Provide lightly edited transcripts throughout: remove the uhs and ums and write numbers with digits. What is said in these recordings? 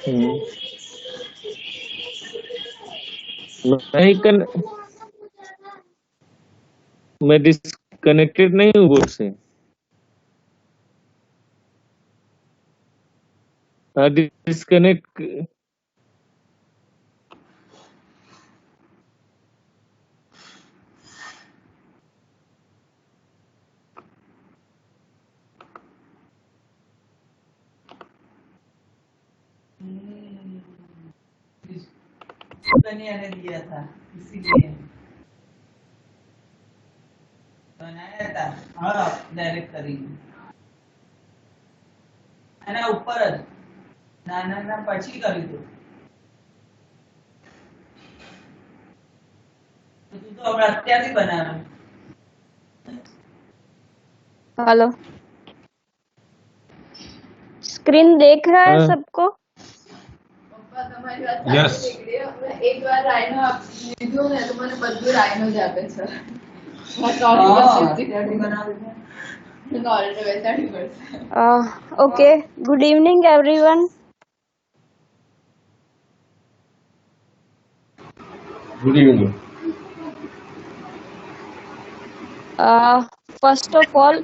हम्म, नहीं कन मैं डिस्कनेक्टेड नहीं हूँ बोर्ड से। हाँ, डिस्कनेक्ट। ने दिया था इसीलिए बनाया था। हाँ, डायरेक्ट करेंगे એના ઉપર જ નાના ના પછી કરી દો તો તું તો હવે અત્યારથી બનાવે हेलो, स्क्रीन देख रहा है हाँ, सबको? પપ્પા તમારી વાત સાચી નીકળી હો. મેં એકવાર રાયનો લીધું ને તો મને બધું રાયનો જ આપે છે. નોર્મલ બેસાડવી પડશે. Okay, good evening everyone. Good evening. First of all,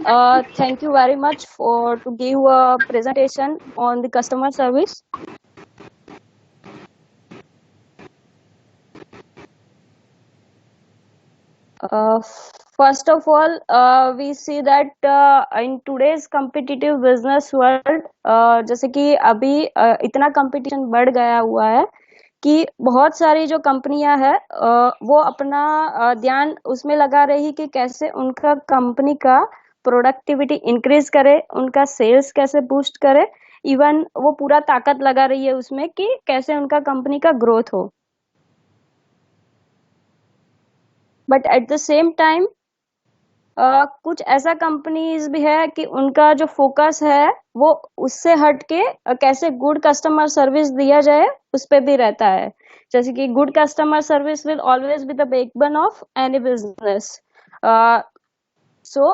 thank you very much for to give a presentation on the customer service. Uh, First of all, we see that in today's competitive business world, जैसे कि अभी इतना competition बढ़ गया हुआ है कि बहुत सारी जो कंपनियां हैं वो अपना ध्यान उसमें लगा रही कि कैसे उनका कंपनी का प्रोडक्टिविटी इंक्रीज करे, उनका सेल्स कैसे बूस्ट करे। इवन वो पूरा ताकत लगा रही है उसमें कि कैसे उनका कंपनी का ग्रोथ हो। But at the same time कुछ ऐसा कंपनीज भी है कि उनका जो फोकस है वो उससे हट के कैसे गुड कस्टमर सर्विस दिया जाए उस पे भी रहता है। जैसे कि good customer service will always be the backbone of any business. So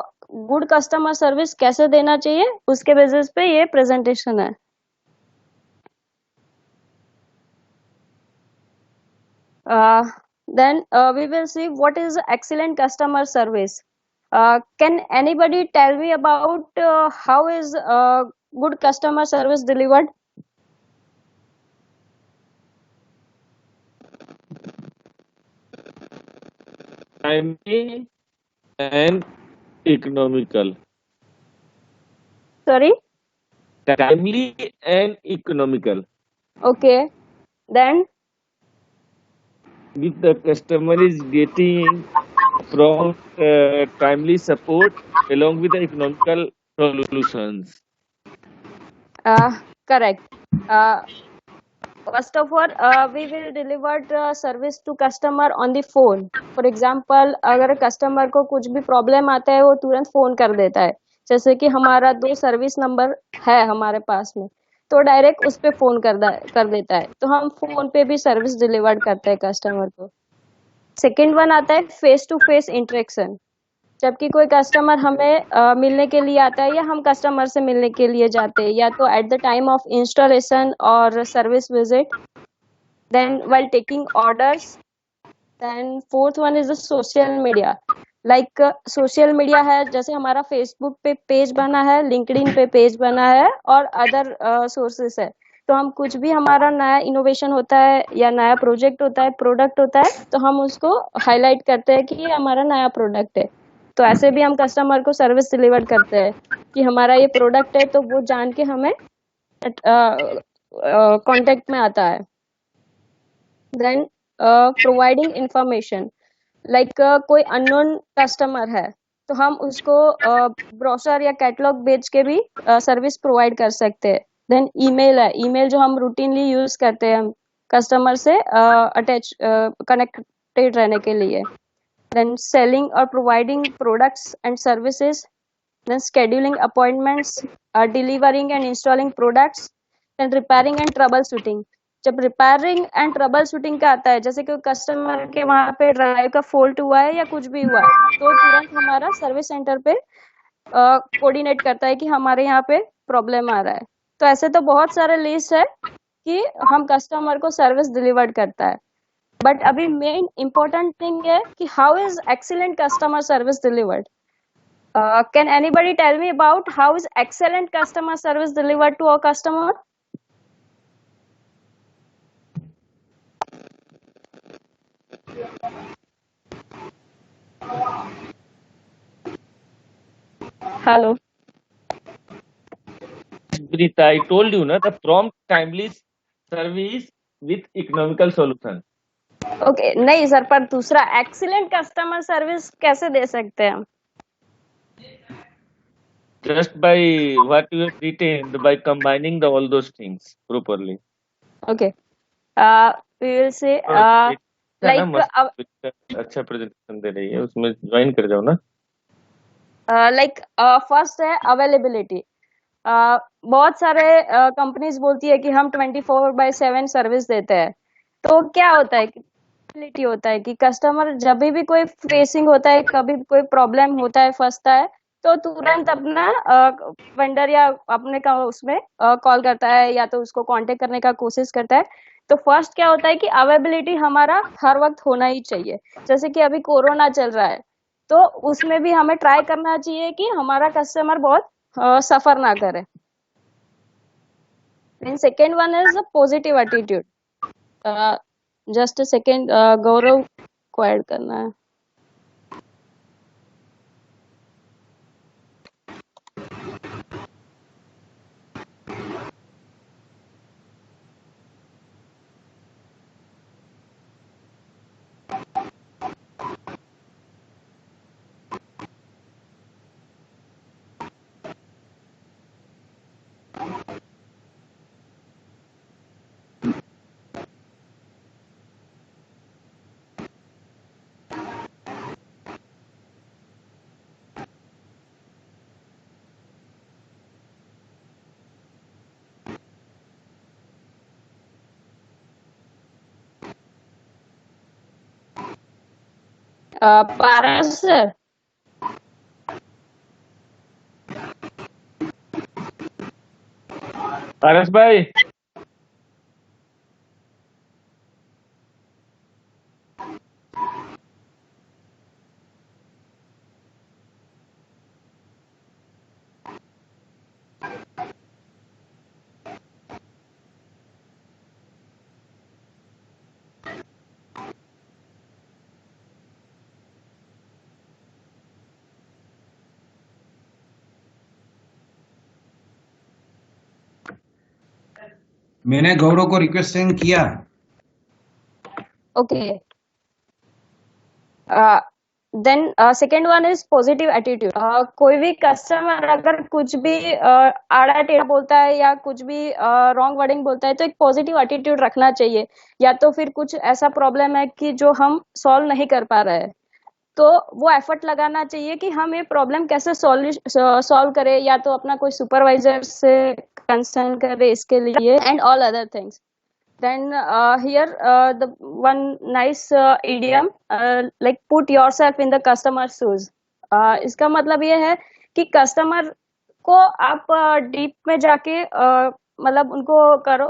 good customer service कैसे देना चाहिए उसके बेसिस पे ये प्रेजेंटेशन है। Then we will see what is excellent customer service. Can anybody tell me about how is good customer service delivered? Timely and economical. Sorry. Timely and economical. Okay. Then If the customer is getting prompt, timely support along with the economical solutions. correct. First of all, we will deliver service to customer on the phone. For example, अगर customer को कुछ भी problem आता है वो तुरंत phone कर देता है। जैसे कि हमारा 2 सर्विस नंबर है हमारे पास में, तो डायरेक्ट उस पे फोन कर देता है। तो हम फोन पे भी सर्विस डिलीवर करते हैं कस्टमर को। सेकेंड वन आता है फेस टू फेस इंटरेक्शन। जबकि कोई कस्टमर हमें मिलने के लिए आता है या हम कस्टमर से मिलने के लिए जाते हैं, या तो at the time of installation और service visit, then while taking orders. Then fourth one is the social media. Like social media है, जैसे हमारा फेसबुक पे पेज बना है, लिंक्डइन पे पेज बना है और अदर सोर्सेस है। तो हम कुछ भी हमारा नया इनोवेशन होता है या नया प्रोजेक्ट होता है, प्रोडक्ट होता है, तो हम उसको हाईलाइट करते हैं कि ये हमारा नया प्रोडक्ट है। तो ऐसे भी हम कस्टमर को सर्विस डिलीवर करते हैं कि हमारा ये प्रोडक्ट है, तो वो जान के हमें कांटेक्ट में आता है। देन प्रोवाइडिंग इंफॉर्मेशन, लाइक कोई अननोन कस्टमर है तो हम उसको ब्रोशर या कैटलॉग बेच के भी सर्विस प्रोवाइड कर सकते हैं। देन ईमेल है, ईमेल जो हम रूटीनली यूज करते हैं कस्टमर से अटैच कनेक्टेड रहने के लिए। then selling or providing products and services, then scheduling appointments, delivering and installing products, then repairing and troubleshooting. जब रिपेयरिंग एंड ट्रबल शूटिंग का आता है, जैसे कि कस्टमर के वहां पे ड्राइव का फॉल्ट हुआ है या कुछ भी हुआ है, तो तुरंत हमारा सर्विस सेंटर पे कोऑर्डिनेट करता है कि हमारे यहाँ पे प्रॉब्लम आ रहा है। तो ऐसे तो बहुत सारे लिस्ट है कि हम कस्टमर को सर्विस डिलीवर्ड करता है, बट अभी मेन इम्पोर्टेंट थिंग है कि how is excellent customer service delivered. Can anybody tell me about how is excellent customer service delivered to our customer? Hello Preet, I told you, na, the prompt, timely service with economical solution. Okay नहीं sir, पर दूसरा excellent customer service कैसे दे सकते हैं हम? Just by what you have written, by combining all those things properly. Okay we will say है ना, like मस्त अच्छा प्रेजेंटेशन दे रही है, उसमें ज्वाइन कर जाओ ना। लाइक फर्स्ट है अवेलेबिलिटी। बहुत सारे कंपनीज बोलती है कि हम 24/7 सर्विस देते हैं। तो क्या होता है, availability होता है कि कस्टमर जब भी कोई फेसिंग होता है, कभी कोई प्रॉब्लम होता है, फंसता है, तो तुरंत अपना वेंडर या अपने का उसमें कॉल करता है या तो उसको कांटेक्ट करने का कोशिश करता है। तो फर्स्ट क्या होता है कि अवेलेबिलिटी हमारा हर वक्त होना ही चाहिए। जैसे कि अभी कोरोना चल रहा है, तो उसमें भी हमें ट्राई करना चाहिए कि हमारा कस्टमर बहुत सफर ना करे। And second one is positive attitude. Just a second, Gaurav को ऐड करना है। पारस सर, पारस भाई, मैंने गौरव को रिक्वेस्ट सेंड किया। Okay. Then second one is positive attitude. कोई भी कस्टमर अगर कुछ भी आड़ा टेढ़ा बोलता है या कुछ भी रॉन्ग वर्डिंग बोलता है, तो एक पॉजिटिव एटीट्यूड रखना चाहिए। या तो फिर कुछ ऐसा प्रॉब्लम है कि जो हम सॉल्व नहीं कर पा रहे हैं, तो वो एफर्ट लगाना चाहिए कि हम ये प्रॉब्लम कैसे सॉल्व करें, या तो अपना कोई सुपरवाइजर से कंसर्न करे इसके लिए, and all other things. Then here the one nice idiom, like put yourself in the customer's shoes. इसका मतलब ये है कि कस्टमर को आप डीप में जाके मतलब उनको करो,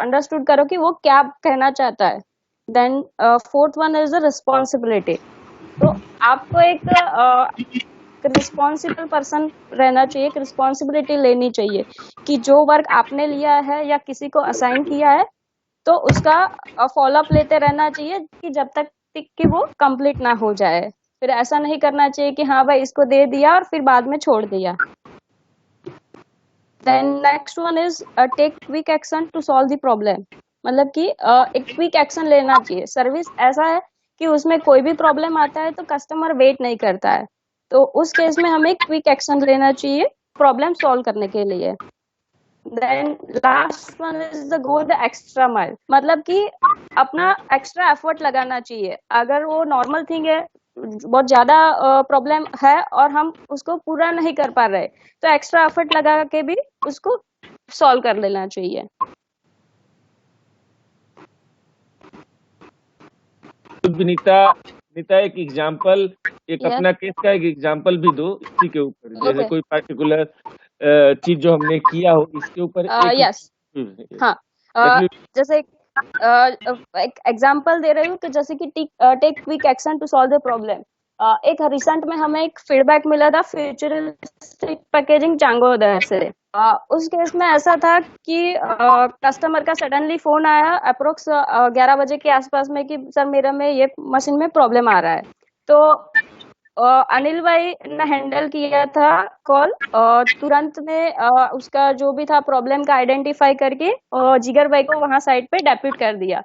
अंडरस्टूड करो कि वो क्या कहना चाहता है। Then fourth one is the responsibility. तो आपको एक रिस्पॉन्सिबल पर्सन रहना चाहिए, एक रिस्पॉन्सिबिलिटी लेनी चाहिए कि जो वर्क आपने लिया है या किसी को असाइन किया है, तो उसका फॉलोअप लेते रहना चाहिए कि जब तक कि वो कंप्लीट ना हो जाए। फिर ऐसा नहीं करना चाहिए कि हाँ भाई इसको दे दिया और फिर बाद में छोड़ दिया। Then next one is take quick action to solve the problem. मतलब कि एक क्विक एक्शन लेना चाहिए। सर्विस ऐसा है कि उसमें कोई भी प्रॉब्लम आता है तो कस्टमर वेट नहीं करता है, तो उस केस में हमें क्विक एक्शन लेना चाहिए प्रॉब्लम सॉल्व करने के लिए। Then last one is the go the extra mile. मतलब कि अपना एक्स्ट्रा एफर्ट लगाना चाहिए। अगर वो नॉर्मल थिंग है, बहुत ज्यादा प्रॉब्लम है और हम उसको पूरा नहीं कर पा रहे, तो एक्स्ट्रा एफर्ट लगा के भी उसको सॉल्व कर लेना चाहिए। विनीता विनीता एक एग्जांपल, एक Yes. अपना केस का एक एग्जांपल भी दो इसी के ऊपर, जैसे Okay. कोई पर्टिकुलर चीज जो हमने किया हो इसके ऊपर एक यस हाँ Let me- जैसे एक एग्जांपल दे रही हूँ कि जैसे कि take quick action to solve the problem. एक रिसेंट में हमें एक फीडबैक मिला था फ्यूचरिस्टिक पैकेजिंग चांगोदर से। उस केस में ऐसा था कि कस्टमर का सडनली फोन आया अप्रोक्स 11 बजे के आसपास में कि सर मेरा में ये मशीन में प्रॉब्लम आ रहा है। तो अनिल भाई ने हैंडल किया था कॉल और तुरंत में उसका जो भी था प्रॉब्लम का आइडेंटिफाई करके जिगर भाई को वहां साइड पे डेप्यूट कर दिया।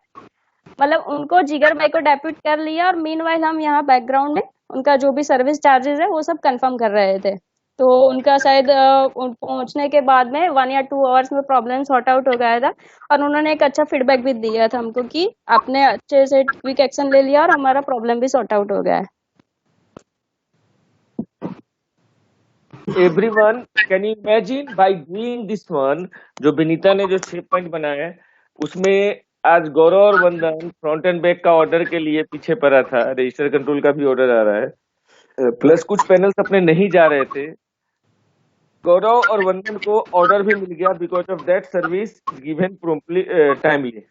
मतलब उनको जिगर भाई को डेप्यूट कर लिया और मीनवाइल हम यहाँ बैकग्राउंड में उनका जो भी सर्विस चार्जेस है वो सब कंफर्म कर रहे थे। तो उनका शायद पहुंचने के बाद में 1 या 2 आवर्स में प्रॉब्लम सॉर्ट आउट हो गया था और उन्होंने एक अच्छा फीडबैक भी दिया था हमको कि आपने अच्छे से क्विक एक्शन ले लिया और हमारा प्रॉब्लम भी सॉर्ट आउट हो गया है। everyone can you imagine by doing this one, जो विनीता ने जो 6 पॉइंट बनाया है उसमें आज गौरव और वंदन फ्रंट एंड बैक का ऑर्डर के लिए पीछे पड़ा था, रजिस्टर कंट्रोल का भी ऑर्डर आ रहा है, प्लस कुछ पैनल्स अपने नहीं जा रहे थे। गौरव और वंदन को ऑर्डर भी मिल गया because of that service given promptly timely,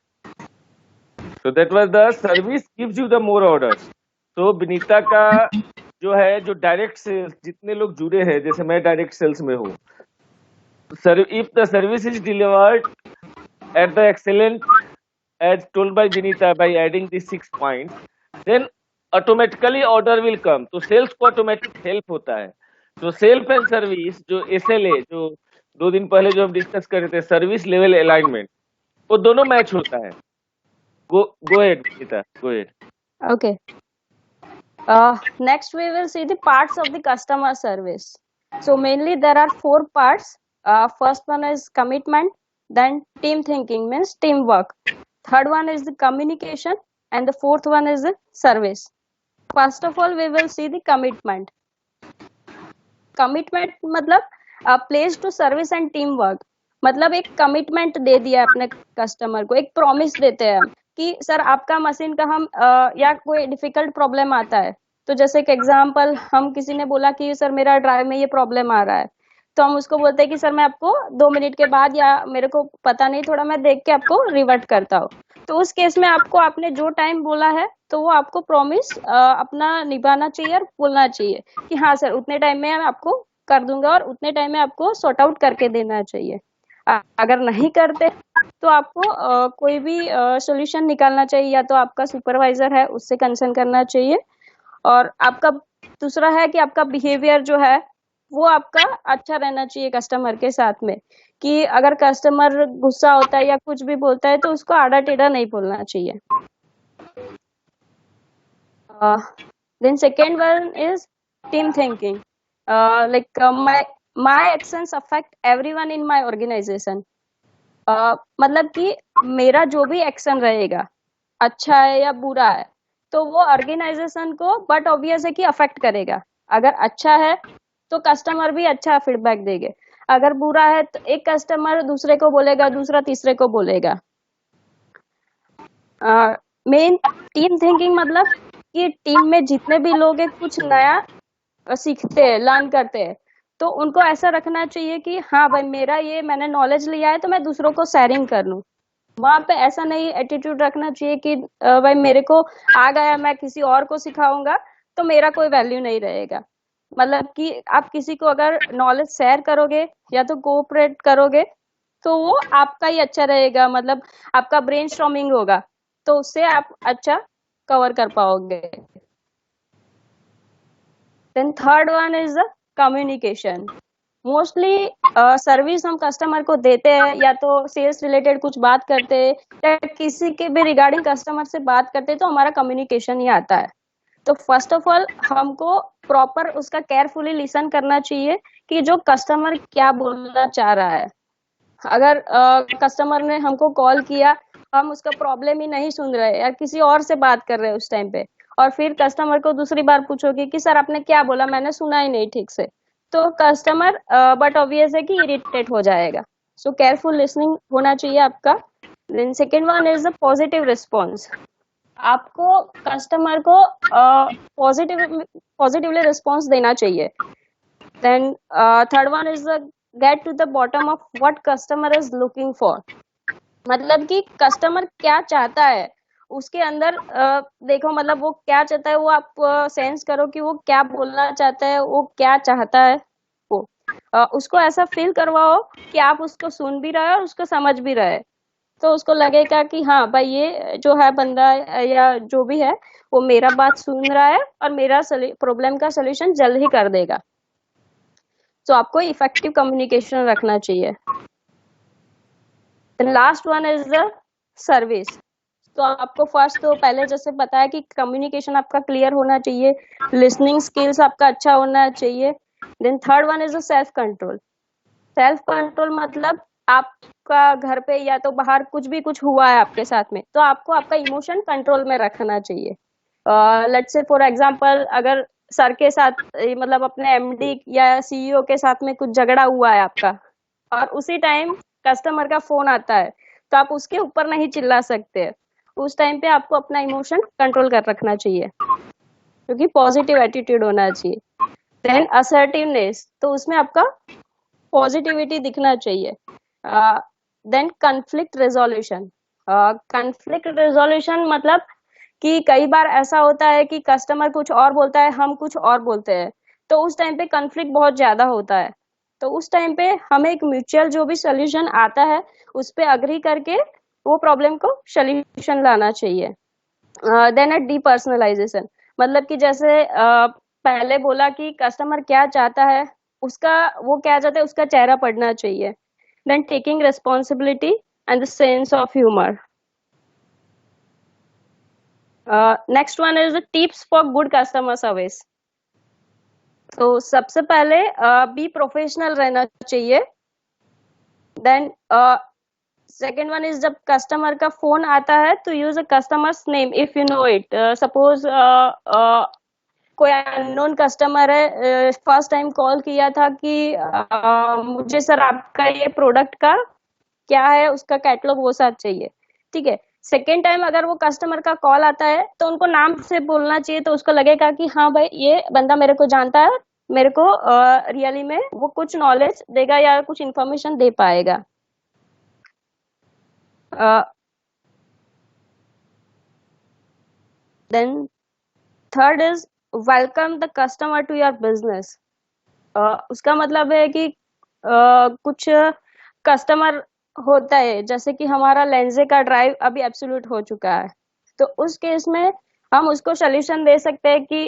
so that was the service gives you the more orders। तो विनीता का जो है जो डायरेक्ट सेल्स जितने लोग जुड़े हैं, जैसे मैं डायरेक्ट सेल्स में हूँ, if the service is delivered at the excellent as told by Vinita by adding this 6 points, then automatically order will come. तो सेल्स को ऑटोमेटिक हेल्प होता है। तो सेल्फ एंड सर्विस जो SLA जो 2 दिन पहले जो हम डिस्कस कर रहे थे, सर्विस लेवल अलाइनमेंट, वो दोनों मैच होता है। go ahead Vinita, go ahead। Okay. Next we will see the parts of the customer service. So mainly there are 4 parts. First one is commitment, then team thinking means teamwork. Third one is the communication and the fourth one is the service. First of all we will see the commitment. Commitment मतलब place to service and teamwork। मतलब एक commitment दे दिया अपने customer को, एक promise देते हैं हम कि सर आपका मशीन का हम या कोई डिफिकल्ट प्रॉब्लम आता है, तो जैसे कि एग्जांपल हम किसी ने बोला कि सर मेरा ड्राइव में ये प्रॉब्लम आ रहा है, तो हम उसको बोलते हैं कि सर मैं आपको 2 मिनट के बाद या मेरे को पता नहीं थोड़ा मैं देख के आपको रिवर्ट करता हूँ। तो उस केस में आपको आपने जो टाइम बोला है तो वो आपको प्रॉमिस अपना निभाना चाहिए और बोलना चाहिए कि हाँ सर उतने टाइम में मैं आपको कर दूंगा और उतने टाइम में आपको सॉर्ट आउट करके देना चाहिए। अगर नहीं करते तो आपको कोई भी सॉल्यूशन निकालना चाहिए, या तो आपका सुपरवाइजर है उससे कंसर्न करना चाहिए। और आपका दूसरा है कि आपका बिहेवियर जो है वो आपका अच्छा रहना चाहिए कस्टमर के साथ में, कि अगर कस्टमर गुस्सा होता है या कुछ भी बोलता है तो उसको आड़ा टेढ़ा नहीं बोलना चाहिए। Then second one is team thinking. My actions affect everyone in my organization. मतलब कि मेरा जो भी एक्शन रहेगा अच्छा है या बुरा है तो वो ऑर्गेनाइजेशन को बट ऑब्वियस है कि अफेक्ट करेगा। अगर अच्छा है तो कस्टमर भी अच्छा फीडबैक देंगे, अगर बुरा है तो एक कस्टमर दूसरे को बोलेगा, दूसरा तीसरे को बोलेगा। मेन टीम थिंकिंग मतलब कि टीम में जितने भी लोग हैं कुछ नया सीखते हैं, लर्न करते हैं, तो उनको ऐसा रखना चाहिए कि हाँ भाई मेरा ये मैंने नॉलेज लिया है तो मैं दूसरों को शेयरिंग कर लूं। वहां पे ऐसा नहीं एटीट्यूड रखना चाहिए कि भाई मेरे को आ गया मैं किसी और को सिखाऊंगा तो मेरा कोई वैल्यू नहीं रहेगा। मतलब कि आप किसी को अगर नॉलेज शेयर करोगे या तो कोऑपरेट करोगे तो वो आपका ही अच्छा रहेगा, मतलब आपका ब्रेनस्टॉर्मिंग होगा तो उससे आप अच्छा कवर कर पाओगे। Then third one is the communication. Mostly service हम कस्टमर को देते हैं या तो सेल्स रिलेटेड कुछ बात करते हैं या किसी के भी रिगार्डिंग कस्टमर से बात करते हैं तो हमारा कम्युनिकेशन ही आता है। तो फर्स्ट ऑफ ऑल हमको प्रॉपर उसका केयरफुली लिसन करना चाहिए कि जो कस्टमर क्या बोलना चाह रहा है। अगर कस्टमर ने हमको कॉल किया, हम उसका प्रॉब्लम ही नहीं सुन रहे या किसी और से बात कर रहे हैं उस टाइम पे, और फिर कस्टमर को दूसरी बार पूछोगे कि सर आपने क्या बोला, मैंने सुना ही नहीं ठीक से, तो कस्टमर बट ऑब्वियस है कि इरिटेट हो जाएगा। सो केयरफुल लिसनिंग होना चाहिए आपका। Then second one is the positive response. आपको कस्टमर को पॉजिटिवली रिस्पॉन्स देना चाहिए. Then third one is the get to the bottom of what customer is looking for. मतलब कि कस्टमर क्या चाहता है उसके अंदर देखो, मतलब वो क्या चाहता है वो आप सेंस करो कि वो क्या बोलना चाहता है, वो क्या चाहता है. वो उसको ऐसा फील करवाओ कि आप उसको सुन भी रहे हो और उसको समझ भी रहे. तो उसको लगेगा कि हाँ भाई ये जो है बंदा या जो भी है वो मेरा बात सुन रहा है और मेरा प्रॉब्लम का सोल्यूशन जल्द ही कर देगा. तो आपको इफेक्टिव कम्युनिकेशन रखना चाहिए. Last one is the service. तो आपको फर्स्ट तो पहले जैसे बताया कि कम्युनिकेशन आपका क्लियर होना चाहिए, लिसनिंग स्किल्स आपका अच्छा होना चाहिए. Then third one is the self control. Self control मतलब आपका घर पे या तो बाहर कुछ हुआ है आपके साथ में, तो आपको आपका इमोशन कंट्रोल में रखना चाहिए. लेट्स से फॉर एग्जांपल अगर सर के साथ मतलब अपने एमडी या सीईओ के साथ में कुछ झगड़ा हुआ है आपका और उसी टाइम कस्टमर का फोन आता है, तो आप उसके ऊपर नहीं चिल्ला सकते. उस टाइम पे आपको अपना इमोशन कंट्रोल कर रखना चाहिए क्योंकि पॉजिटिव एटीट्यूड होना चाहिए. देन असर्टिवनेस, तो उसमें आपका पॉजिटिविटी दिखना चाहिए. Then conflict resolution. Conflict resolution मतलब कि कई बार ऐसा होता है कि कस्टमर कुछ और बोलता है, हम कुछ और बोलते हैं, तो उस टाइम पे कन्फ्लिक्ट बहुत ज्यादा होता है. तो उस टाइम पे हमें एक म्यूचुअल जो भी सोल्यूशन आता है उस पे अग्री करके वो प्रॉब्लम को सोल्यूशन लाना चाहिए. देन अ डीपर्सनलाइजेशन, मतलब कि जैसे पहले बोला कि कस्टमर क्या चाहता है, उसका वो क्या चाहता है उसका चेहरा पढ़ना चाहिए. Then taking responsibility and the sense of humour. Next one is tips for good customer service. तो सबसे पहले बी प्रोफेशनल रहना चाहिए. देन सेकेंड वन इज जब कस्टमर का फोन आता है तो use a customers name if you know it. Suppose कोई अननोन कस्टमर है, फर्स्ट टाइम कॉल किया था कि मुझे सर आपका ये प्रोडक्ट का क्या है उसका कैटलॉग वो सब चाहिए. ठीक है, सेकेंड टाइम अगर वो कस्टमर का कॉल आता है तो उनको नाम से बोलना चाहिए, तो उसको लगेगा कि हाँ भाई ये बंदा मेरे को जानता है, मेरे को रियली में वो कुछ नॉलेज देगा या कुछ इन्फॉर्मेशन दे पाएगा. Then third is welcome the customer to your business. उसका मतलब है कि कुछ कस्टमर होता है जैसे कि हमारा लेंजे का ड्राइव अभी एब्सोल्यूट हो चुका है, तो उस केस में हम उसको सोल्यूशन दे सकते हैं कि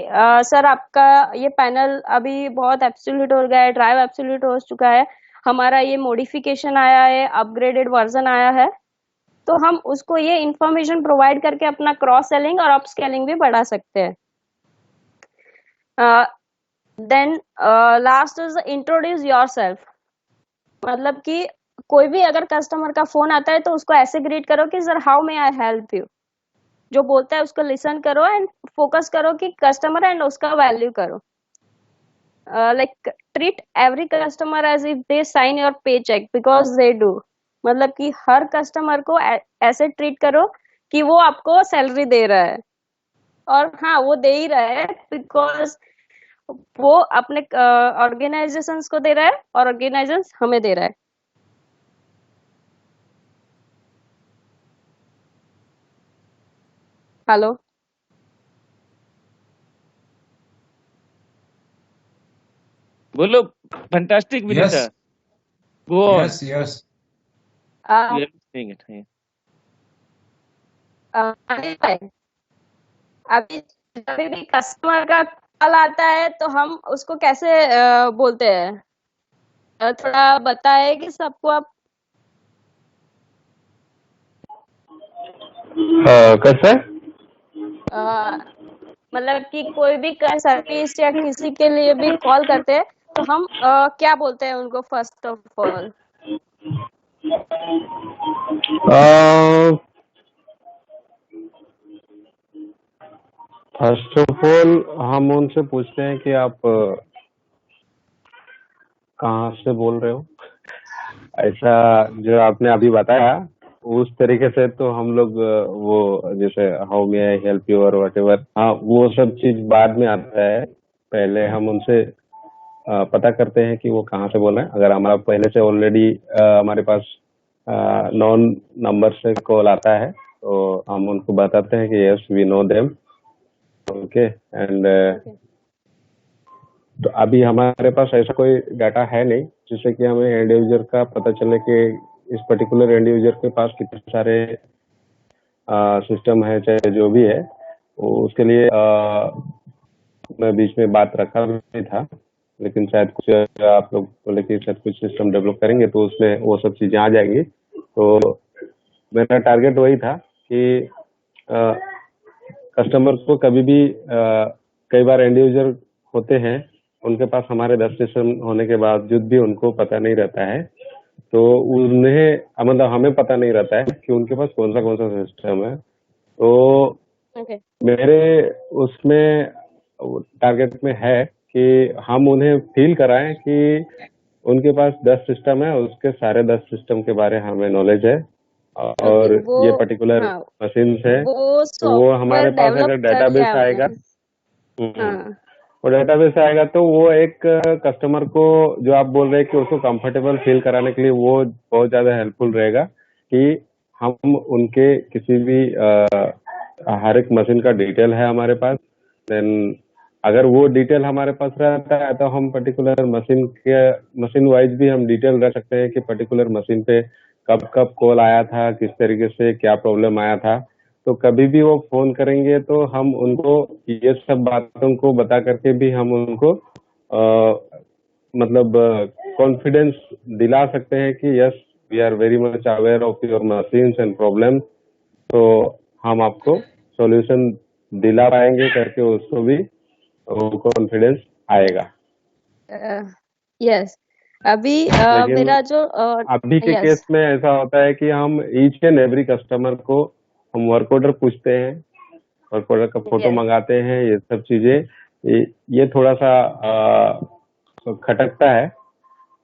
सर आपका ये पैनल अभी बहुत एब्सोल्यूट हो गया है, ड्राइव एब्सोल्यूट हो चुका है, हमारा ये मॉडिफिकेशन आया है, अपग्रेडेड वर्जन आया है. तो हम उसको ये इंफॉर्मेशन प्रोवाइड करके अपना क्रॉस सेलिंग और अप स्केलिंग भी बढ़ा सकते हैं. Then last is introduce yourself. मतलब कि कोई भी अगर कस्टमर का फोन आता है तो उसको ऐसे ग्रीट करो कि sir how may I help you. जो बोलता है उसको लिसन करो एंड फोकस करो कि कस्टमर एंड उसका वैल्यू करो. Like treat every customer as if they sign your pay cheque because they do. मतलब कि हर कस्टमर को ऐसे ट्रीट करो कि वो आपको सैलरी दे रहा है, और हाँ वो दे ही रहा है बिकॉज वो अपने ऑर्गेनाइजेशंस को दे रहा है और ऑर्गेनाइजेशंस हमें दे रहा है. हेलो. बोलो. Fantastic Vinita. Yes, go on. yes, yes. We are listening it. अभी जब भी कस्टमर का कॉल आता है तो हम उसको कैसे बोलते हैं, थोड़ा बताए कि सबको आप. कैसे? मतलब कि कोई भी सर्विस या किसी के लिए भी कॉल करते हैं तो हम क्या बोलते हैं उनको first of all. First of all हम उनसे पूछते हैं कि आप कहाँ से बोल रहे हो. ऐसा जो आपने अभी बताया उस तरीके से तो हम लोग वो जैसे how may I help you और वट एवर, हाँ वो सब चीज बाद में आता है। पहले हम उनसे पता करते हैं कि वो कहाँ से बोल रहे हैं। अगर हमारा पहले से ऑलरेडी हमारे पास नॉन नंबर से कॉल आता है तो हम उनको बताते हैं कि yes we know them, okay and तो अभी हमारे पास ऐसा कोई डाटा है नहीं जिससे कि हमें एंड यूजर का पता चले कि इस पर्टिकुलर एंड यूजर के पास कितने सारे सिस्टम है, चाहे जो भी है। वो उसके लिए मैं बीच में बात रखा भी था, लेकिन शायद कुछ आप लोग बोले कि शायद कुछ सिस्टम डेवलप करेंगे तो उसमें वो सब चीजें आ जाएंगी। तो मेरा टारगेट वही था कि कस्टमर को कभी भी कई बार एंड यूजर होते हैं, उनके पास हमारे 10 सिस्टम होने के बावजूद भी उनको पता नहीं रहता है। तो उन्हें मतलब हमें पता नहीं रहता है कि उनके पास कौन सा सिस्टम है। तो मेरे उसमें टारगेट में है कि हम उन्हें फील कराएं कि उनके पास 10 सिस्टम है, उसके सारे 10 सिस्टम के बारे हमें नॉलेज है और ये पर्टिकुलर मशीन है। तो वो हमारे पास अगर डेटाबेस आएगा, वो डेटाबेस आएगा तो वो एक कस्टमर को जो आप बोल रहे हैं कि उसको कंफर्टेबल फील कराने के लिए वो बहुत ज्यादा हेल्पफुल रहेगा कि हम उनके किसी भी हर एक मशीन का डिटेल है हमारे पास। देन अगर वो डिटेल हमारे पास रहता है तो हम पर्टिकुलर मशीन वाइज भी हम डिटेल रख सकते हैं कि पर्टिकुलर मशीन पे कब कब कॉल आया था, किस तरीके से क्या प्रॉब्लम आया था। तो कभी भी वो फोन करेंगे तो हम उनको ये सब बातों को बता करके भी हम उनको मतलब कॉन्फिडेंस दिला सकते हैं कि yes we are very much aware of your machines and problem, तो हम आपको सॉल्यूशन दिला पाएंगे करके उसको भी कॉन्फिडेंस आएगा। यस अभी लेकिन मेरा जो अभी के yes. केस में ऐसा होता है कि हम ईच एंड एवरी कस्टमर को हम वर्क ऑर्डर पूछते हैं, वर्क ऑर्डर का फोटो Yes. मंगाते हैं, ये सब चीजें ये थोड़ा सा खटकता है।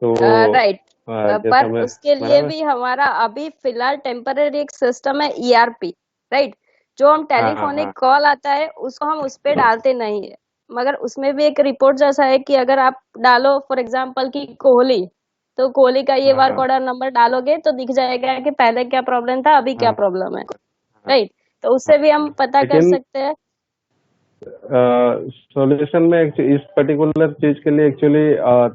तो राइट पर मैं उसके लिए भी हमारा अभी फिलहाल टेम्पररी एक सिस्टम है ERP, राइट, जो हम टेलीफोनिक कॉल आता है उसको हम उस पे डालते नहीं है, मगर उसमें भी एक रिपोर्ट जैसा है कि अगर आप डालो फॉर एग्जांपल की कोहली, तो कोहली का ये वर्क ऑर्डर नंबर डालोगे तो दिख जाएगा कि पहले क्या प्रॉब्लम था, अभी क्या प्रॉब्लम है, राइट। तो उससे भी हम पता कर सकते हैं। सॉल्यूशन में इस पर्टिकुलर चीज के लिए एक्चुअली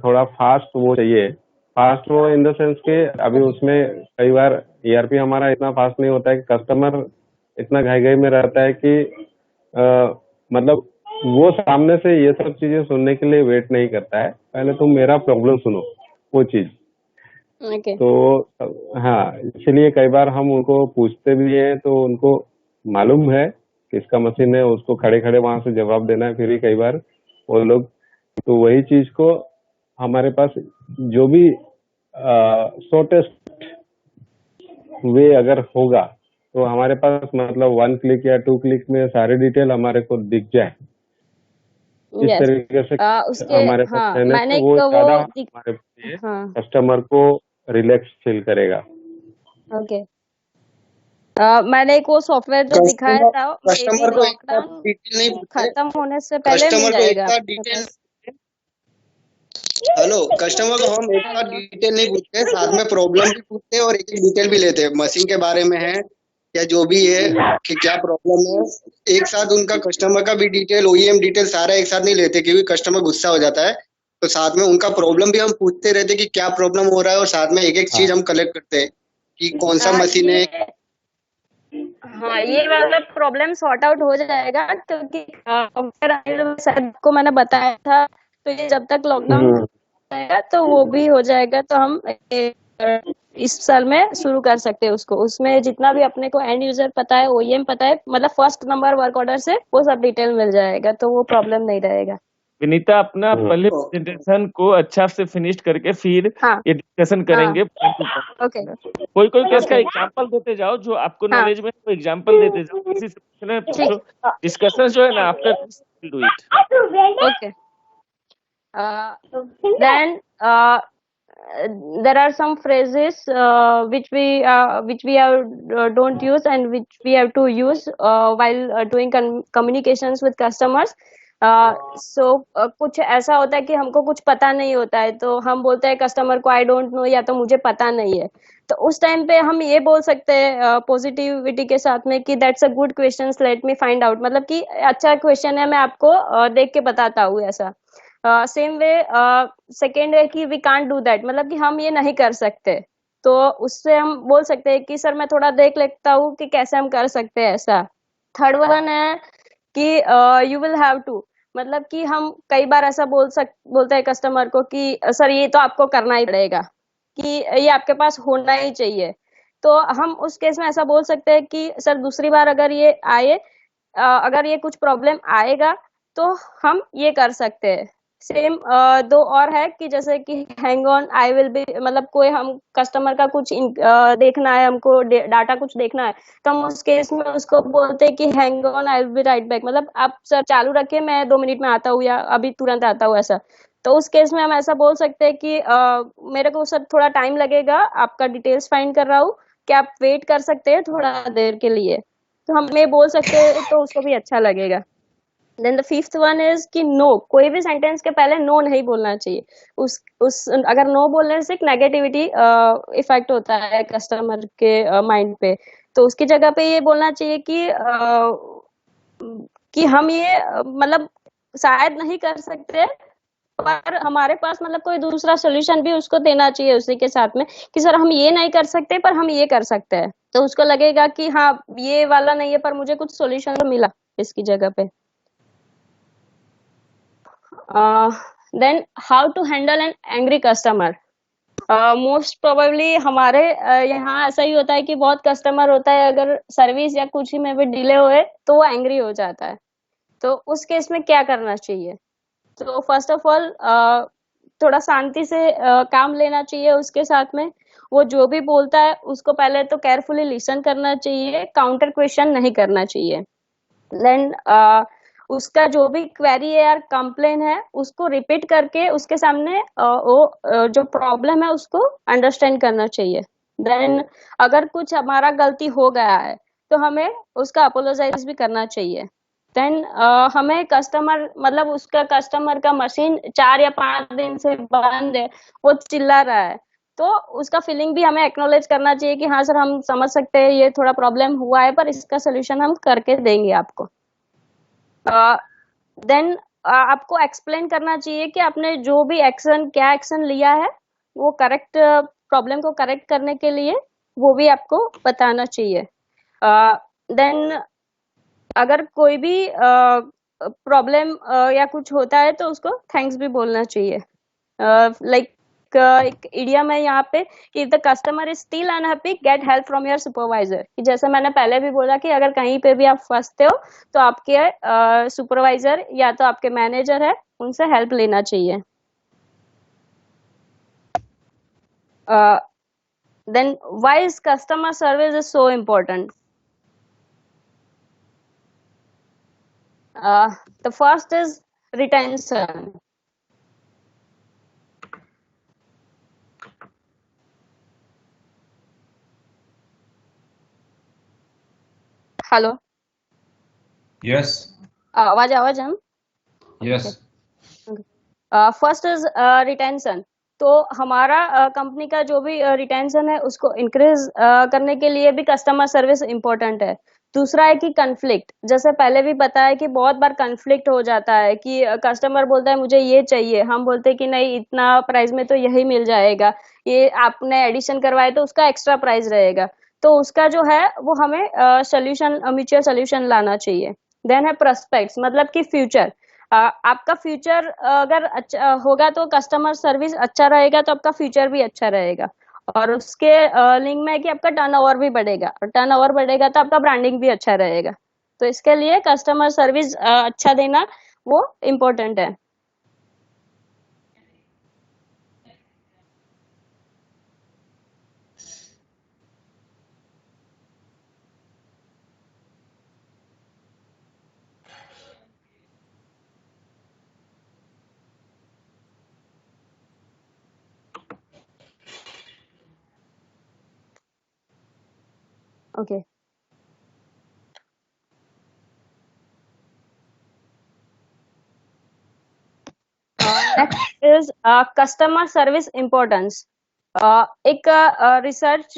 थोड़ा फास्ट वो चाहिए। फास्ट वो इन द सेंस के अभी उसमें कई बार ERP हमारा इतना फास्ट नहीं होता है कि कस्टमर इतना घाई में रहता है कि मतलब वो सामने से ये सब चीजें सुनने के लिए वेट नहीं करता है। पहले तुम मेरा प्रॉब्लम सुनो, वो चीज। तो हाँ, इसलिए कई बार हम उनको पूछते भी हैं तो उनको मालूम है किसका मशीन है, उसको खड़े खड़े वहां से जवाब देना है। फिर भी कई बार वो लोग तो वही चीज को हमारे पास जो भी शॉर्टेस्ट वे अगर होगा तो हमारे पास मतलब 1 क्लिक या 2 क्लिक में सारे डिटेल हमारे को दिख जाए, इस तरीके से हमारे पास रहने से वो ज्यादा हमारे कस्टमर को रिलैक्स फील करेगा। ओके मैंने एक वो सॉफ्टवेयर जो दिखाया था, कस्टमर को एक डिटेल नहीं खत्म होने से पहले मिल जाएगा। हेलो, कस्टमर को हम एक बार डिटेल नहीं पूछते, साथ में प्रॉब्लम भी पूछते हैं और एक डिटेल भी लेते हैं, मशीन के बारे में है या जो भी है कि क्या प्रॉब्लम है। एक साथ उनका कस्टमर का भी डिटेल, OEM डिटेल सारा एक साथ नहीं लेते क्योंकि कस्टमर गुस्सा हो जाता है। तो साथ में उनका प्रॉब्लम भी हम पूछते रहते कि क्या प्रॉब्लम हो रहा है, और साथ में एक एक चीज हम कलेक्ट करते हैं कि कौन सा मशीन है। हाँ, ये वाला प्रॉब्लम सॉर्ट आउट हो जाएगा क्योंकि को मैंने बताया था, तो ये जब तक लॉकडाउन जाएगा तो वो भी हो जाएगा, तो हम इस साल में शुरू कर सकते हैं उसको। उसमें जितना भी अपने को एंड यूजर पता है, OEM पता है, मतलब फर्स्ट नंबर वर्क ऑर्डर से वो सब डिटेल मिल जाएगा, तो वो प्रॉब्लम नहीं रहेगा। विनीता अपना पहले प्रेजेंटेशन को अच्छा से फिनिश करके फिर ये डिस्कशन करेंगे। ओके, कोई केस का एग्जांपल देते जाओ, जो आपको नॉलेज में वो एग्जांपल देते जाओ, किसी से पूछो। डिस्कशन जो है ना after this will do it. Okay then there are some phrases which we have don't use and which we have to use while doing communications with customers. कुछ ऐसा होता है कि हमको कुछ पता नहीं होता है तो हम बोलते हैं कस्टमर को आई डोंट नो या तो मुझे पता नहीं है, तो उस टाइम पे हम ये बोल सकते हैं पॉजिटिविटी के साथ में कि that's a good question, let me find out, मतलब कि अच्छा क्वेश्चन है, मैं आपको देख के बताता हूँ ऐसा। सेम वे सेकेंड है कि वी कांट डू दैट, मतलब कि हम ये नहीं कर सकते, तो उससे हम बोल सकते हैं कि सर मैं थोड़ा देख लेता हूँ कि कैसे हम कर सकते हैं ऐसा। थर्ड वन है कि यू विल हैव टू, मतलब कि हम कई बार ऐसा बोलते हैं कस्टमर को कि सर ये तो आपको करना ही पड़ेगा, कि ये आपके पास होना ही चाहिए, तो हम उस केस में ऐसा बोल सकते हैं कि सर दूसरी बार अगर ये आए, अगर ये कुछ प्रॉब्लम आएगा तो हम ये कर सकते हैं। सेम दो और है कि जैसे कि hang on I will be, मतलब कोई हम कस्टमर का कुछ देखना है, हमको डाटा कुछ देखना है, तो हम उस केस में उसको बोलते हैं कि hang on I will be right back, मतलब आप सर चालू रखिए मैं 2 मिनट में आता हूँ या अभी तुरंत आता हूँ ऐसा। तो उस केस में हम ऐसा बोल सकते हैं कि मेरे को सर थोड़ा टाइम लगेगा, आपका डिटेल्स फाइंड कर रहा हूँ, क्या आप वेट कर सकते हैं थोड़ा देर के लिए, तो हम ये बोल सकते हैं, तो उसको भी अच्छा लगेगा। Then the fifth one is कि नो, कोई भी सेंटेंस के पहले नो नहीं बोलना चाहिए। उस अगर नो बोलने से एक नेगेटिविटी इफेक्ट होता है कस्टमर के माइंड पे, तो उसकी जगह पे ये बोलना चाहिए कि हम ये मतलब शायद नहीं कर सकते, पर हमारे पास मतलब कोई दूसरा सोल्यूशन भी उसको देना चाहिए उसी के साथ में, कि सर हम ये नहीं कर सकते पर हम ये कर सकते हैं, तो उसको लगेगा कि हाँ ये वाला नहीं है पर मुझे कुछ सोल्यूशन तो मिला इसकी जगह पे। Then how to handle an angry customer. Most probably हमारे यहाँ ऐसा ही होता है कि बहुत कस्टमर होता है, अगर सर्विस या कुछ ही में भी डिले हुए तो वो एंग्री हो जाता है, तो उस केस में क्या करना चाहिए? तो फर्स्ट ऑफ ऑल थोड़ा शांति से काम लेना चाहिए उसके साथ में, वो जो भी बोलता है उसको पहले तो केयरफुली लिसन करना चाहिए, काउंटर क्वेश्चन नहीं करना चाहिए। देन उसका जो भी क्वेरी है या कंप्लेन है उसको रिपीट करके उसके सामने वो जो प्रॉब्लम है उसको अंडरस्टैंड करना चाहिए। देन अगर कुछ हमारा गलती हो गया है तो हमें उसका अपोलोजाइज भी करना चाहिए। देन हमें कस्टमर, मतलब उसका कस्टमर का मशीन 4 या 5 दिन से बंद है, वो चिल्ला रहा है, तो उसका फीलिंग भी हमें एक्नॉलेज करना चाहिए कि हाँ सर हम समझ सकते हैं ये थोड़ा प्रॉब्लम हुआ है पर इसका सोल्यूशन हम करके देंगे आपको। देन आपको एक्सप्लेन करना चाहिए कि आपने जो भी क्या एक्शन लिया है वो करेक्ट, प्रॉब्लम को करेक्ट करने के लिए वो भी आपको बताना चाहिए। देन अगर कोई भी प्रॉब्लम या कुछ होता है तो उसको थैंक्स भी बोलना चाहिए। लाइक एक इडियम है यहाँ पे कि the customer is still unhappy get help from your supervisor, कि जैसे मैंने पहले भी बोला कि अगर कहीं पे भी आप फंसते हो तो आपके सुपरवाइजर या तो आपके मैनेजर है उनसे हेल्प लेना चाहिए। Then why is customer service is so important? The first is retention. Hello, Yes. आवाज हम Yes. First is retention. तो हमारा कंपनी का जो भी रिटेंशन है उसको इंक्रीज करने के लिए भी कस्टमर सर्विस इम्पोर्टेंट है। दूसरा है कि कन्फ्लिक्ट, जैसे पहले भी बताया कि बहुत बार कन्फ्लिक्ट हो जाता है कि कस्टमर बोलता है मुझे ये चाहिए, हम बोलते हैं कि नहीं इतना प्राइस में तो यही मिल जाएगा, ये आपने एडिशन करवाए तो उसका एक्स्ट्रा प्राइस रहेगा, तो उसका जो है वो हमें सोल्यूशन, म्यूचुअल सोल्यूशन लाना चाहिए। देन है प्रोस्पेक्ट्स, मतलब कि फ्यूचर, आपका फ्यूचर अगर अच्छा होगा तो कस्टमर सर्विस अच्छा रहेगा तो आपका फ्यूचर भी अच्छा रहेगा, और उसके लिंक में है कि आपका टर्नओवर भी बढ़ेगा, और टर्नओवर बढ़ेगा तो आपका ब्रांडिंग भी अच्छा रहेगा, तो इसके लिए कस्टमर सर्विस अच्छा देना वो इम्पोर्टेंट है। Okay. Next is customer service importance. एक रिसर्च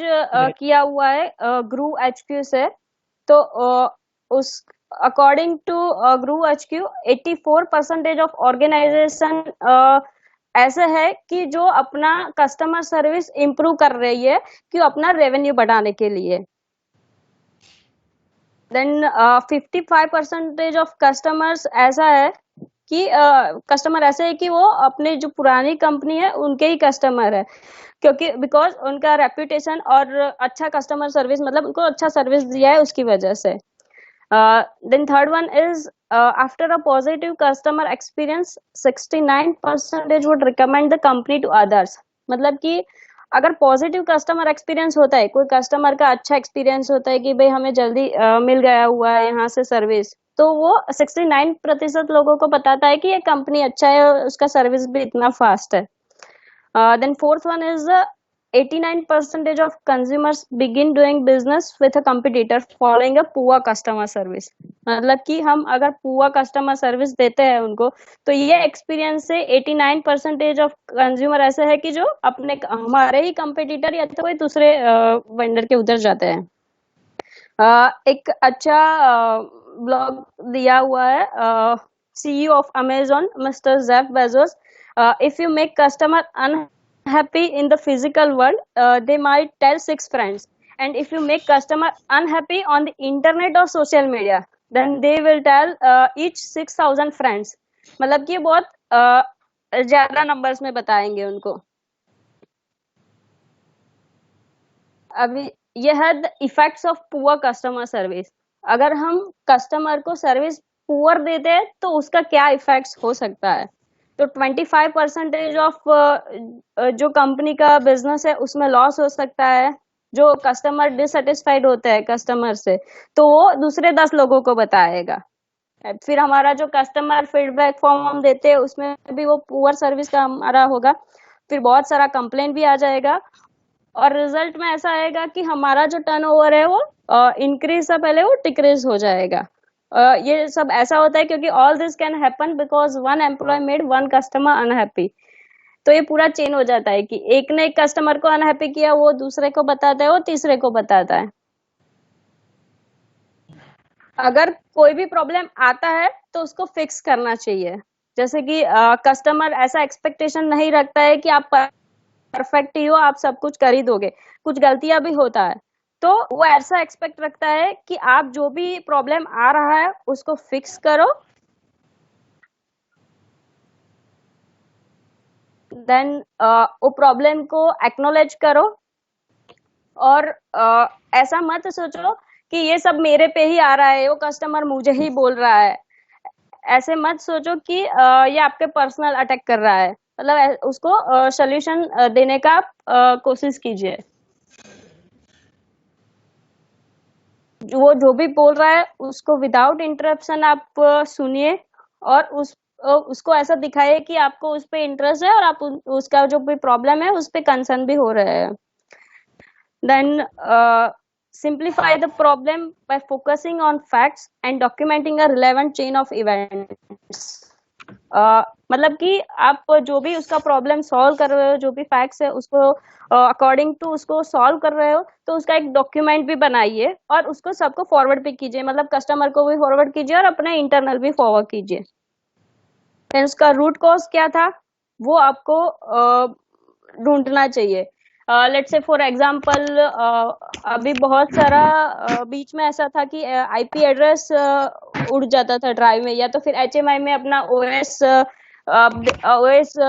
किया हुआ है ग्रू HQ से, तो उस according to Groove HQ 84% of organisation ऐसे है कि जो अपना कस्टमर सर्विस इम्प्रूव कर रही है कि अपना रेवेन्यू बढ़ाने के लिए। देन 55% ऑफ कस्टमर्स ऐसा है कि कस्टमर ऐसे है कि वो अपने जो पुरानी कंपनी है उनके ही कस्टमर है, क्योंकि बिकॉज उनका रेप्यूटेशन और अच्छा कस्टमर सर्विस, मतलब उनको अच्छा सर्विस दिया है उसकी वजह से। Then third one is after a positive customer experience 69% would recommend the company to others. मतलब कि अगर पॉजिटिव कस्टमर एक्सपीरियंस होता है, कोई कस्टमर का अच्छा एक्सपीरियंस होता है कि भाई हमें जल्दी मिल गया हुआ है यहाँ से सर्विस, तो वो 69% लोगों को बताता है कि ये कंपनी अच्छा है और उसका सर्विस भी इतना फास्ट है। Then fourth one is 89% of consumers begin doing business with a competitor following a poor customer service. मतलब कि हम अगर पुअर कस्टमर सर्विस देते हैं उनको, तो ये एक्सपीरियंस से 89% ऑफ कंज्यूमर ऐसे है कि जो अपने हमारे ही कंपटीटर या तो कोई दूसरे वेंडर के उधर जाते हैं। एक अच्छा ब्लॉग दिया हुआ है CEO of Amazon mister Jeff Bezos. If you make customer unhappy in the physical world, they might tell 6 friends, and if you make customer unhappy on the internet or social media, then they will tell each 6,000 friends। मतलब कि बहुत ज्यादा numbers में बताएंगे उनको। अभी ये है the effects of poor customer service. अगर हम कस्टमर को सर्विस पुअर देते हैं तो उसका क्या इफेक्ट्स हो सकता है। तो 25% ऑफ जो कंपनी का बिजनेस है उसमें लॉस हो सकता है। जो कस्टमर डिससेटिस्फाइड होते हैं कस्टमर से, तो वो दूसरे 10 लोगों को बताएगा। फिर हमारा जो कस्टमर फीडबैक फॉर्म हम देते हैं उसमें भी वो पुअर सर्विस का हमारा होगा, फिर बहुत सारा कंप्लेन भी आ जाएगा, और रिजल्ट में ऐसा आएगा कि हमारा जो टर्नओवर है वो इंक्रीज से पहले वो डिक्रीज हो जाएगा। ये सब ऐसा होता है क्योंकि all this can happen because one employ made one customer unhappy. तो ये पूरा चेन हो जाता है कि एक ने एक कस्टमर को अनहैप्पी किया, वो दूसरे को बताता है, वो तीसरे को बताता है। अगर कोई भी प्रॉब्लम आता है तो उसको फिक्स करना चाहिए। जैसे कि कस्टमर ऐसा एक्सपेक्टेशन नहीं रखता है कि आप परफेक्ट ही हो, आप सब कुछ कर ही दोगे, कुछ गलतियां भी होता है, तो वो ऐसा एक्सपेक्ट रखता है कि आप जो भी प्रॉब्लम आ रहा है उसको फिक्स करो, देन वो प्रॉब्लम को एक्नॉलेज करो, और ऐसा मत सोचो कि ये सब मेरे पे ही आ रहा है, वो कस्टमर मुझे ही बोल रहा है। ऐसे मत सोचो कि ये आपके पर्सनल अटैक कर रहा है। मतलब उसको सॉल्यूशन देने का कोशिश कीजिए। वो जो भी बोल रहा है उसको विदाउट इंटरप्शन आप सुनिए, और उसको ऐसा दिखाइए कि आपको उस पे इंटरेस्ट है और आप उसका जो भी प्रॉब्लम है उस पे कंसर्न भी हो रहे हैं। Then simplify the problem by focusing on facts and documenting a relevant chain of events। मतलब कि आप जो भी उसका प्रॉब्लम सॉल्व कर रहे हो, जो भी फैक्ट्स है उसको अकॉर्डिंग टू उसको सॉल्व कर रहे हो, तो उसका एक डॉक्यूमेंट भी बनाइए और उसको सबको फॉरवर्ड भी कीजिए। मतलब कस्टमर को भी फॉरवर्ड कीजिए और अपने इंटरनल भी फॉरवर्ड कीजिए। फिर उसका रूट कॉज क्या था वो आपको ढूंढना चाहिए। लेट्स से फॉर एग्जांपल अभी बहुत सारा बीच में ऐसा था कि आईपी एड्रेस उड़ जाता था ड्राइव में, या तो फिर HMI में अपना ओएस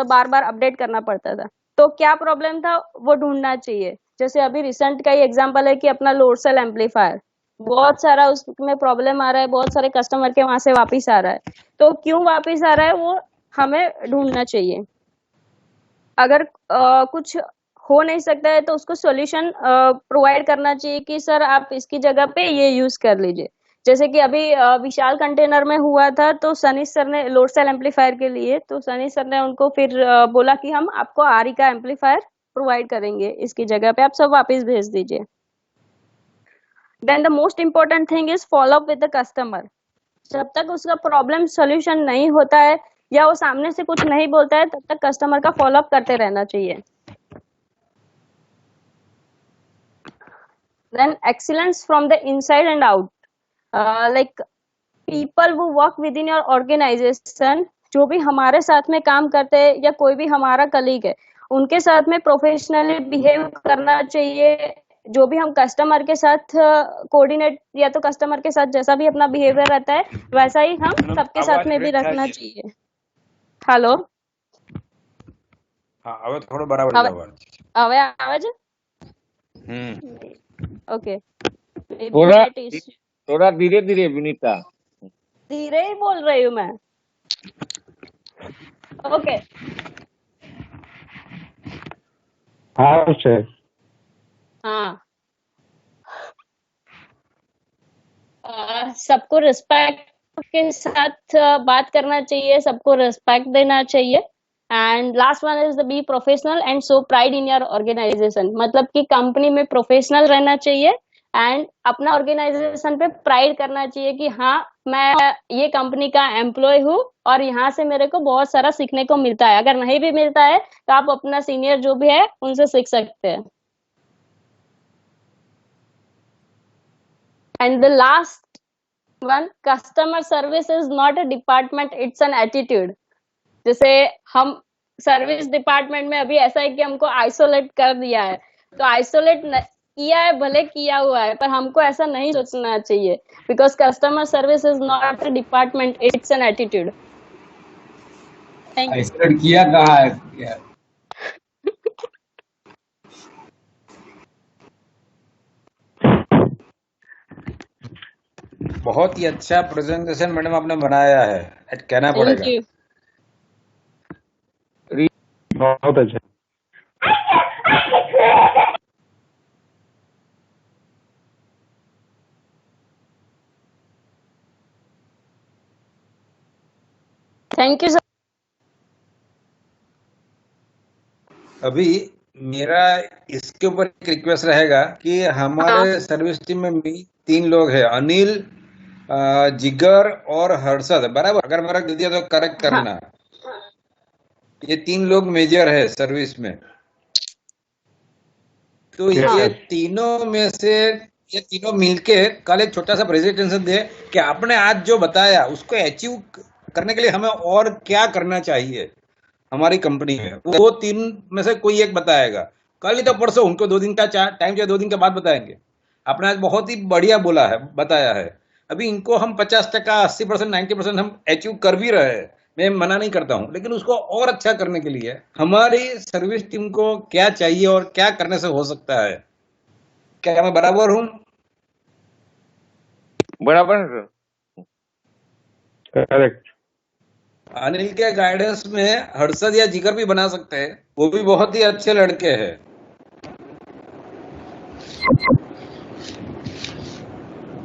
बार बार अपडेट करना पड़ता था। तो क्या प्रॉब्लम था वो ढूंढना चाहिए। जैसे अभी रिसेंट का ही एग्जांपल है कि अपना लोड सेल एम्पलीफायर, बहुत सारा उसमें प्रॉब्लम आ रहा है, बहुत सारे कस्टमर के वहां से वापिस आ रहा है, तो क्यों वापिस आ रहा है वो हमें ढूंढना चाहिए। अगर कुछ हो नहीं सकता है तो उसको सॉल्यूशन प्रोवाइड करना चाहिए कि सर आप इसकी जगह पे ये यूज कर लीजिए। जैसे कि अभी विशाल कंटेनर में हुआ था, तो सनी सर ने लोड सेल एम्पलीफायर के लिए, तो सनी सर ने उनको फिर बोला कि हम आपको आरई का एम्पलीफायर प्रोवाइड करेंगे, इसकी जगह पे आप सब वापस भेज दीजिए। Then the most important thing is follow up with the customer. जब तक उसका प्रॉब्लम सोल्यूशन नहीं होता है या वो सामने से कुछ नहीं बोलता है, तब तक कस्टमर का फॉलो अप करते रहना चाहिए। Then excellence from the inside and out, like people वो work with in your organisation, जो भी हमारे साथ में काम करते हैं या कोई भी हमारा कलीग है, उनके साथ में प्रोफेशनली बिहेव करना चाहिए। जो भी हम कस्टमर के साथ कोऑर्डिनेट या तो कस्टमर के साथ जैसा भी अपना बिहेवियर रहता है वैसा ही हम सबके साथ में भी रखना चाहिए। हेलो, हाँ હવે થોડો બરાબર જ અવાજ. હવે આવે છે? ओके, थोड़ा धीरे धीरे विनीता, धीरे ही बोल रही हूँ मैं। ओके, हाँ सर। हाँ, सबको रिस्पेक्ट के साथ बात करना चाहिए, सबको रिस्पेक्ट देना चाहिए। And last one is the be professional and show pride in your organisation, मतलब कि कंपनी में प्रोफेशनल रहना चाहिए एंड अपना ऑर्गेनाइजेशन पे प्राइड करना चाहिए कि हाँ मैं ये कंपनी का एम्प्लॉय हूँ और यहाँ से मेरे को बहुत सारा सीखने को मिलता है। अगर नहीं भी मिलता है तो आप अपना सीनियर जो भी है उनसे सीख सकते हैं। And the last one, customer service is not a department, it's an attitude. जैसे हम सर्विस डिपार्टमेंट में अभी ऐसा है कि हमको आइसोलेट कर दिया है, तो आइसोलेट किया है भले किया हुआ है, पर हमको ऐसा नहीं सोचना चाहिए, because customer service is not a department, it's an attitude. Thank you. Isolate किया कहाँ है? बहुत ही अच्छा प्रेजेंटेशन मैडम आपने बनाया है, कहना पड़ेगा। Thank you. बहुत अच्छा। Thank you sir. अभी मेरा इसके ऊपर एक रिक्वेस्ट रहेगा कि हमारे सर्विस टीम में भी 3 लोग हैं, अनिल, जिगर और हर्षद, बराबर? अगर मेरा गलती है तो करेक्ट करना। ये 3 लोग मेजर है सर्विस में। तो ये तीनों में से ये तीनों मिलके कल एक छोटा सा प्रेजेंटेशन दे कि आपने आज जो बताया उसको अचीव करने के लिए हमें और क्या करना चाहिए हमारी कंपनी में। वो 3 में से कोई एक बताएगा, कल ही तो परसों, उनको 2 दिन का टाइम चाहिए, 2 दिन के बाद बताएंगे। आपने आज बहुत ही बढ़िया बोला है, बताया है। अभी इनको हम 50%, 80%, 90% हम अचीव कर भी रहे हैं, मैं मना नहीं करता हूं, लेकिन उसको और अच्छा करने के लिए हमारी सर्विस टीम को क्या चाहिए और क्या करने से हो सकता है। क्या मैं बराबर हूं? बराबर है सर। करेक्ट। अनिल के गाइडेंस में हर्षद या जिगर भी बना सकते हैं, वो भी बहुत ही अच्छे लड़के हैं।